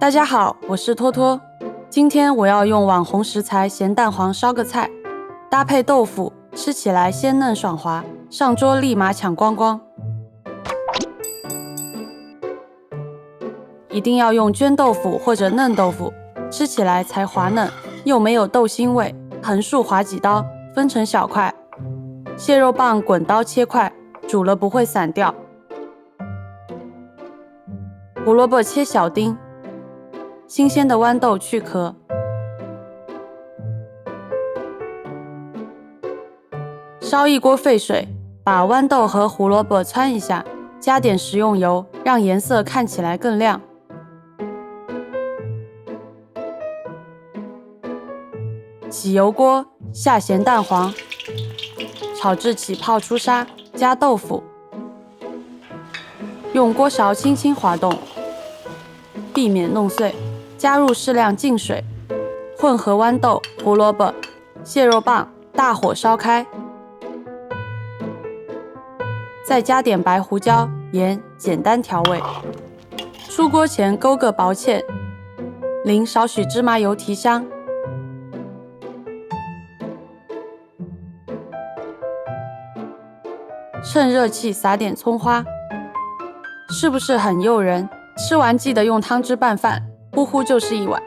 大家好，我是托托。今天我要用网红食材咸蛋黄烧个菜，搭配豆腐，吃起来鲜嫩爽滑，上桌立马抢光光。一定要用绢豆腐或者嫩豆腐，吃起来才滑嫩，又没有豆腥味。横竖划几刀，分成小块。蟹肉棒滚刀切块，煮了不会散掉。胡萝卜切小丁，新鲜的豌豆去壳。烧一锅沸水，把豌豆和胡萝卜汆一下，加点食用油，让颜色看起来更亮。起油锅，下咸蛋黄，炒至起泡出沙，加豆腐，用锅勺轻轻滑动，避免弄碎。加入适量净水，混合豌豆、胡萝卜、蟹肉棒，大火烧开，再加点白胡椒、盐，简单调味。出锅前勾个薄芡，淋少许芝麻油提香。趁热气撒点葱花，是不是很诱人？吃完记得用汤汁拌饭，呼呼就是一碗。